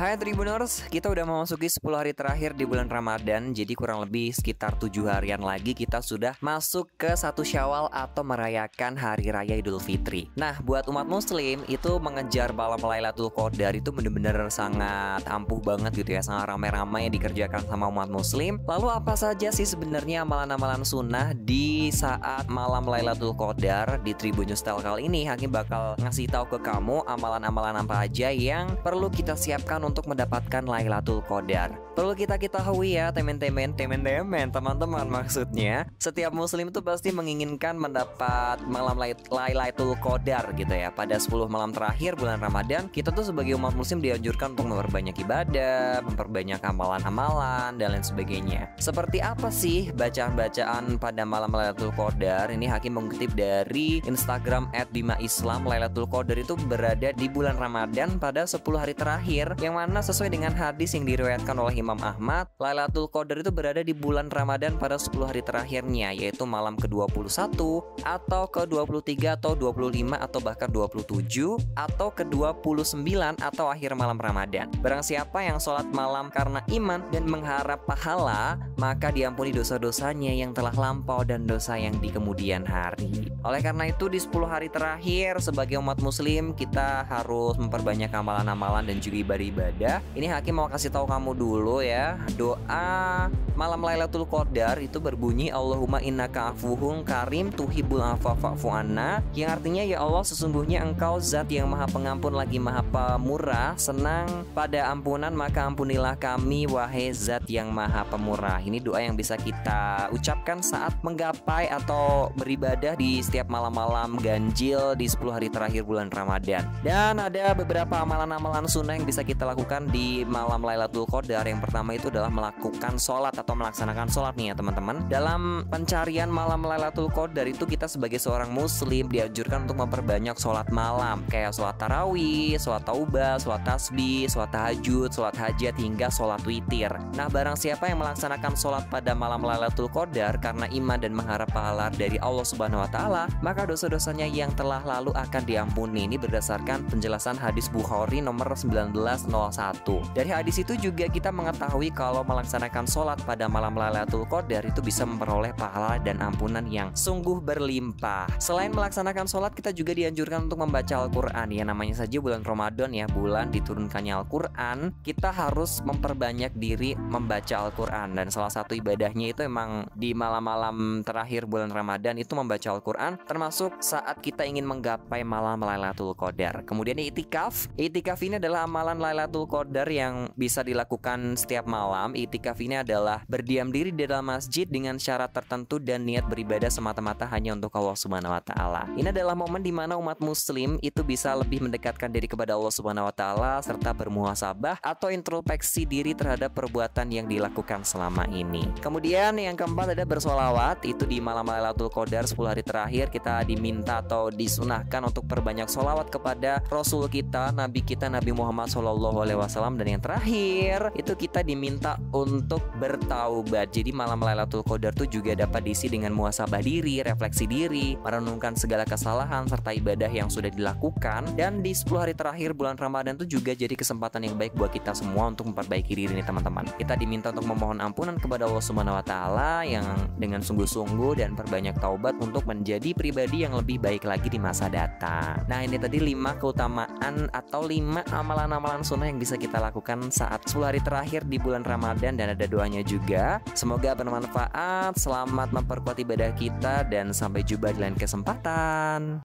Hai Tribuners, kita udah memasuki 10 hari terakhir di bulan Ramadan. Jadi kurang lebih sekitar 7 harian lagi kita sudah masuk ke 1 Syawal atau merayakan Hari Raya Idul Fitri. Nah, buat umat muslim itu mengejar malam Lailatul Qadar itu bener-bener sangat ampuh banget gitu ya. Sangat ramai-ramai yang dikerjakan sama umat muslim. Lalu apa saja sih sebenarnya amalan-amalan sunnah di saat malam Lailatul Qadar? Di Tribun News Style kali ini Hakim bakal ngasih tahu ke kamu amalan-amalan apa aja yang perlu kita siapkan untuk mendapatkan Lailatul Qadar. Perlu kita ketahui ya teman-teman, teman-teman maksudnya, setiap muslim itu pasti menginginkan mendapat malam Lailatul Qadar gitu ya. Pada 10 malam terakhir bulan Ramadan, kita tuh sebagai umat muslim dianjurkan untuk memperbanyak ibadah, memperbanyak amalan-amalan dan lain sebagainya. Seperti apa sih bacaan-bacaan pada malam Lailatul Qadar? Ini Hakim mengutip dari Instagram @bimaislam. Lailatul Qadar itu berada di bulan Ramadan pada 10 hari terakhir, yang mana sesuai dengan hadis yang diriwayatkan oleh Imam Ahmad, Lailatul Qadar itu berada di bulan Ramadan pada 10 hari terakhirnya, yaitu malam ke-21 atau ke-23 atau 25 atau bahkan 27 atau ke-29 atau akhir malam Ramadan. Barang siapa yang sholat malam karena iman dan mengharap pahala, maka diampuni dosa-dosanya yang telah lampau dan dosa yang di kemudian hari. Oleh karena itu di 10 hari terakhir sebagai umat muslim kita harus memperbanyak amalan-amalan dan juga ibadah-ibadah. Ini Hakim mau kasih tahu kamu dulu ya. Doa malam Lailatul Qadar itu berbunyi Allahumma innaka afuwun karim tuhibbul afwa fa'fu anna, yang artinya ya Allah, sesungguhnya Engkau zat yang maha pengampun lagi maha pemurah, senang pada ampunan, maka ampunilah kami wahai zat yang maha pemurah. Ini doa yang bisa kita ucapkan saat menggapai atau beribadah di setiap malam-malam ganjil di 10 hari terakhir bulan Ramadan. Dan ada beberapa amalan-amalan sunnah yang bisa kita lakukan di malam Lailatul Qadar. Yang pertama itu adalah melakukan sholat atau melaksanakan sholat nih ya teman-teman. Dalam pencarian malam Lailatul Qadar itu kita sebagai seorang muslim dianjurkan untuk memperbanyak sholat malam, kayak sholat tarawih, sholat taubah, sholat tasbih, sholat tahajud, sholat hajat hingga sholat witir. Nah, barang siapa yang melaksanakan sholat pada malam Lailatul Qadar karena iman dan mengharap pahala dari Allah Subhanahu wa taala, maka dosa-dosanya yang telah lalu akan diampuni. Ini berdasarkan penjelasan hadis Bukhari nomor 1901. Dari hadis itu juga kita mengetahui kalau melaksanakan sholat pada malam Lailatul Qadar itu bisa memperoleh pahala dan ampunan yang sungguh berlimpah. Selain melaksanakan sholat, kita juga dianjurkan untuk membaca Al-Quran. Ya namanya saja bulan Ramadan ya, bulan diturunkannya Al-Quran, kita harus memperbanyak diri membaca Al-Quran. Dan salah satu ibadahnya itu emang di malam-malam terakhir bulan Ramadan itu membaca Al-Quran, termasuk saat kita ingin menggapai malam Lailatul Qadar. Kemudian itikaf. Itikaf ini adalah amalan Lailatul Qadar yang bisa dilakukan setiap malam. Itikaf ini adalah berdiam diri di dalam masjid dengan syarat tertentu dan niat beribadah semata-mata hanya untuk Allah Subhanahu wa taala. Ini adalah momen di mana umat muslim itu bisa lebih mendekatkan diri kepada Allah Subhanahu wa taala serta bermuhasabah atau introspeksi diri terhadap perbuatan yang dilakukan selama ini. Kemudian yang keempat ada bersolawat. Itu di malam Lailatul Qadar 10 hari terakhir kita diminta atau disunahkan untuk perbanyak solawat kepada Rasul kita, Nabi kita, Nabi Muhammad SAW. Dan yang terakhir itu kita diminta untuk bertaubat. Jadi malam Lailatul Qadar itu juga dapat diisi dengan muhasabah diri, refleksi diri, merenungkan segala kesalahan serta ibadah yang sudah dilakukan. Dan di 10 hari terakhir bulan Ramadan itu juga jadi kesempatan yang baik buat kita semua untuk memperbaiki diri nih teman-teman. Kita diminta untuk memohon ampunan kepada Allah Subhanahu wa taala yang dengan sungguh-sungguh dan perbanyak taubat untuk menjadi pribadi yang lebih baik lagi di masa datang. Nah, ini tadi 5 keutamaan atau 5 amalan-amalan sunnah yang bisa kita lakukan saat 10 hari terakhir di bulan Ramadan, dan ada doanya juga. Semoga bermanfaat. Selamat memperkuat ibadah kita dan sampai jumpa di lain kesempatan.